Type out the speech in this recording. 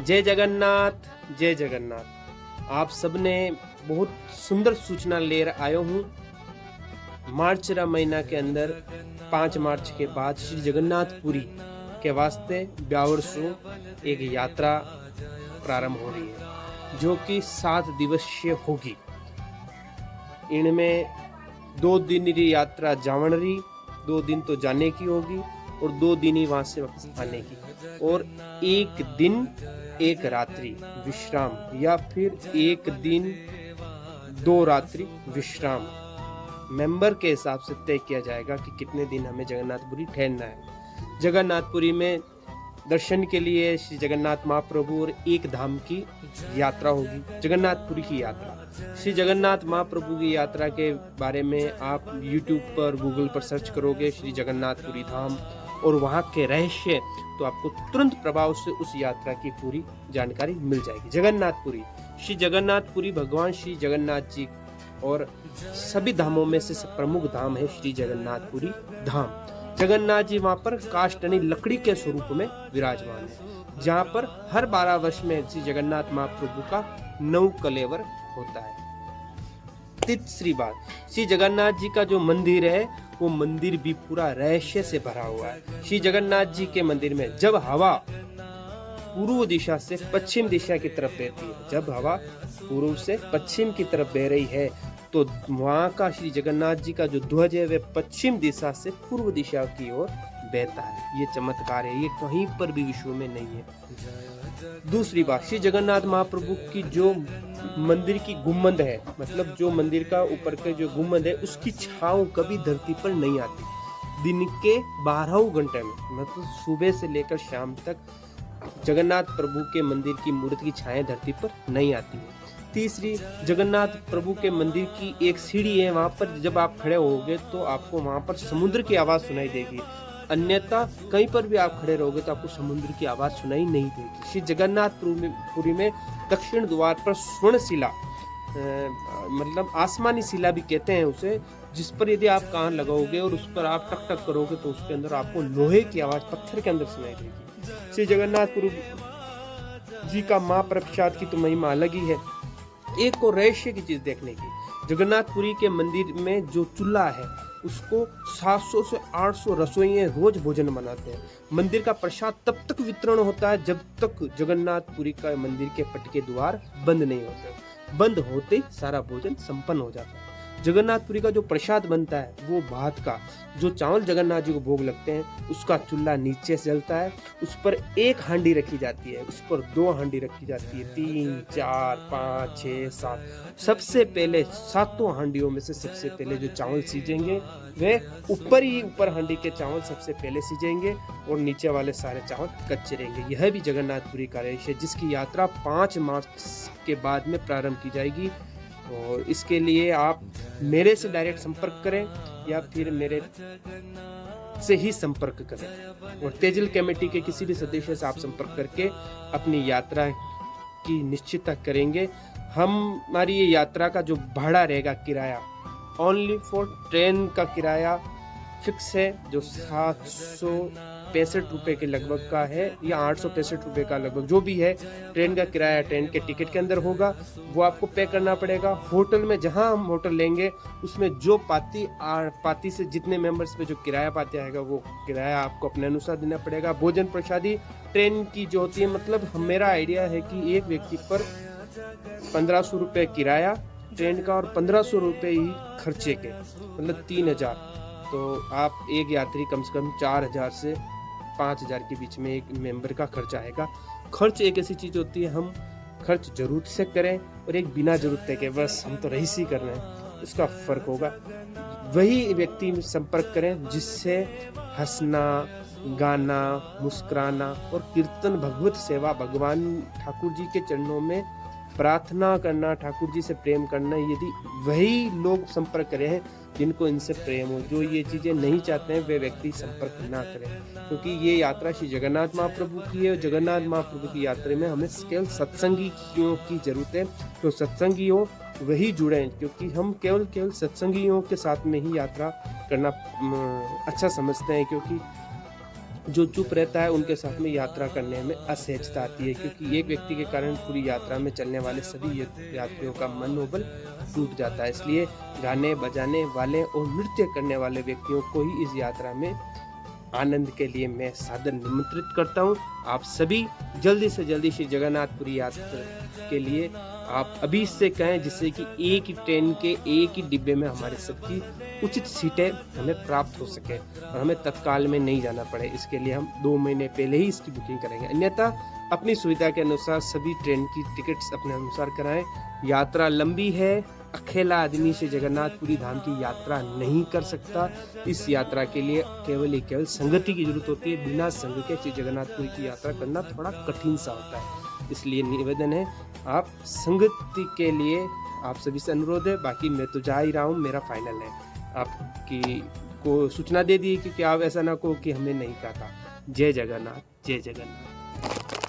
जय जगन्नाथ, जय जगन्नाथ। आप सबने बहुत सुंदर सूचना लेकर आयो हूँ। मार्च महीना के अंदर 5 मार्च के बाद श्री जगन्नाथपुरी के वास्ते ब्यावर्सों एक यात्रा प्रारंभ हो रही है, जो कि 7 दिवसीय होगी। इनमें 2 दिन की यात्रा जावण रही, 2 दिन तो जाने की होगी और 2 दिन ही वहां से वापस आने की, और 1 दिन 1 रात्रि विश्राम, या फिर 1 दिन 2 रात्रि विश्राम मेंबर के हिसाब से तय किया जाएगा कि कितने दिन हमें जगन्नाथपुरी ठहरना है। जगन्नाथपुरी में दर्शन के लिए श्री जगन्नाथ महाप्रभु और एक धाम की यात्रा होगी, जगन्नाथपुरी की यात्रा। श्री जगन्नाथ महाप्रभु की यात्रा के बारे में आप YouTube पर, गूगल पर सर्च करोगे श्री जगन्नाथपुरी धाम और वहाँ के रहस्य, तो आपको तुरंत प्रभाव से उस यात्रा की पूरी जानकारी मिल जाएगी। जगन्नाथपुरी, श्री जगन्नाथपुरी भगवान श्री जगन्नाथ जी और सभी धामों में से प्रमुख धाम है श्री जगन्नाथपुरी धाम। जगन्नाथ जी वहाँ पर काष्ठनी लकड़ी के स्वरूप में विराजमान है, जहाँ पर हर 12 वर्ष में श्री जगन्नाथ महाप्रभु का नव कलेवर होता है। तीसरी बात, श्री जगन्नाथ जी का जो मंदिर है वो मंदिर भी पूरा रहस्य से भरा हुआ है। श्री जगन्नाथ जी के मंदिर में जब हवा पूर्व दिशा से पश्चिम दिशा की तरफ बहती है, जब हवा पूर्व से पश्चिम की तरफ बह रही है, तो वहाँ का श्री जगन्नाथ जी का जो ध्वज है वह पश्चिम दिशा से पूर्व दिशा की ओर बहता है। ये चमत्कार है, ये कहीं पर भी विश्व में नहीं है। दूसरी बात, श्री जगन्नाथ महाप्रभु की जो मंदिर की गुम्बद है, मतलब जो मंदिर का ऊपर के जो गुम्बद है, उसकी छांव कभी धरती पर नहीं आती। दिन के 12 घंटे में, मतलब सुबह से लेकर शाम तक जगन्नाथ प्रभु के मंदिर की मूर्ति की छाया धरती पर नहीं आती है। तीसरी, जगन्नाथ प्रभु के मंदिर की एक सीढ़ी है, वहां पर जब आप खड़े होगे तो आपको वहां पर समुद्र की आवाज सुनाई देगी, अन्यथा कहीं पर भी आप खड़े रहोगे तो आपको समुद्र की आवाज सुनाई नहीं देगी। श्री जगन्नाथपुरी में दक्षिण द्वार पर स्वर्ण शिला, मतलब आसमानी शिला भी कहते हैं उसे, जिस पर यदि आप कान लगाओगे और उस पर आप टक टक करोगे तो उसके अंदर आपको लोहे की आवाज पत्थर के अंदर सुनाई देगी। श्री जगन्नाथपुरी जी का महाप्रसाद की तो महिमा अलग ही है। एक और रहस्य की चीज देखने की, जगन्नाथपुरी के मंदिर में जो चूल्हा है उसको 700 से 800 रसोइये रोज भोजन बनाते हैं। मंदिर का प्रसाद तब तक वितरण होता है जब तक जगन्नाथपुरी का मंदिर के पट के द्वार बंद नहीं होते। बंद होते ही सारा भोजन संपन्न हो जाता है। जगन्नाथपुरी का जो प्रसाद बनता है वो भात का, जो चावल जगन्नाथ जी को भोग लगते हैं उसका चूल्हा नीचे से जलता है, उस पर 1 हांडी रखी जाती है, उस पर 2 हांडी रखी जाती है, 3, 4, 5, 6, 7। सबसे पहले 7 हांडियों में से सबसे पहले जो चावल सीजेंगे वे ऊपर हांडी के चावल सबसे पहले सीजेंगे और नीचे वाले सारे चावल कच्चे रहेंगे। यह भी जगन्नाथपुरी का रहस्य है, जिसकी यात्रा 5 मार्च के बाद में प्रारंभ की जाएगी। और इसके लिए आप मेरे से डायरेक्ट संपर्क करें या फिर मेरे से ही संपर्क करें, और तेजल कमेटी के किसी भी सदस्य से आप संपर्क करके अपनी यात्रा की निश्चितता करेंगे। हमारी ये यात्रा का जो भाड़ा रहेगा, किराया ओनली फॉर ट्रेन का किराया फिक्स है, जो 765 रुपये के लगभग का है, या 865 रुपये का लगभग जो भी है। ट्रेन का किराया ट्रेन के टिकट के अंदर होगा, वो आपको पे करना पड़ेगा। होटल में जहां हम होटल लेंगे उसमें जो पाती से जितने मेंबर्स पे जो किराया पाती आएगा वो किराया आपको अपने अनुसार देना पड़ेगा। भोजन प्रसादी ट्रेन की जो होती है, मतलब मेरा आइडिया है कि एक व्यक्ति पर 1500 रुपये किराया ट्रेन का और 1500 रुपये ही खर्चे के, मतलब 3000। तो आप एक यात्री कम से कम 4000 से 5000 के बीच में एक मेंबर का खर्च आएगा। खर्च एक ऐसी चीज होती है, हम खर्च जरूरत से करें और एक बिना जरूरत के बस हम तो रईस ही कर रहे हैं, उसका फर्क होगा। वही व्यक्ति संपर्क करें जिससे हंसना, गाना, मुस्कुराना और कीर्तन, भगवत सेवा, भगवान ठाकुर जी के चरणों में प्रार्थना करना, ठाकुर जी से प्रेम करना, यदि वही लोग संपर्क करें हैं जिनको इनसे प्रेम हो। जो ये चीजें नहीं चाहते हैं वे व्यक्ति संपर्क ना करें, क्योंकि ये यात्रा श्री जगन्नाथ महाप्रभु की है। जगन्नाथ महाप्रभु की यात्रा में हमें केवल सत्संगियों की जरूरत है, तो सत्संगी हो वही जुड़े, क्योंकि हम केवल सत्संगियों के साथ में ही यात्रा करना अच्छा समझते हैं, क्योंकि जो चुप रहता है उनके साथ में यात्रा करने में असहजता आती है, क्योंकि एक व्यक्ति के कारण पूरी यात्रा में चलने वाले सभी यात्रियों का मनोबल टूट जाता है। इसलिए गाने बजाने वाले और नृत्य करने वाले व्यक्तियों को ही इस यात्रा में आनंद के लिए मैं सादर निमंत्रित करता हूँ। आप सभी जल्दी से जल्दी श्री जगन्नाथपुरी यात्रा के लिए आप अभी से कहें, जिससे कि एक ही ट्रेन के एक ही डिब्बे में हमारे सबकी उचित सीटें हमें प्राप्त हो सके और हमें तत्काल में नहीं जाना पड़े। इसके लिए हम 2 महीने पहले ही इसकी बुकिंग करेंगे, अन्यथा अपनी सुविधा के अनुसार सभी ट्रेन की टिकट्स अपने अनुसार कराएं। यात्रा लंबी है, अकेला आदमी से जगन्नाथपुरी धाम की यात्रा नहीं कर सकता। इस यात्रा के लिए केवल संगति की जरूरत होती है। बिना संग के श्री जगन्नाथपुरी की यात्रा करना थोड़ा कठिन सा होता है। इसलिए निवेदन है, आप संगति के लिए आप सभी से अनुरोध है। बाकी मैं तो जा ही रहा हूँ, मेरा फाइनल है। आपकी को सूचना दे दी कि आप ऐसा ना कहो कि हमने नहीं कहा था। जय जगन्नाथ, जय जगन्नाथ।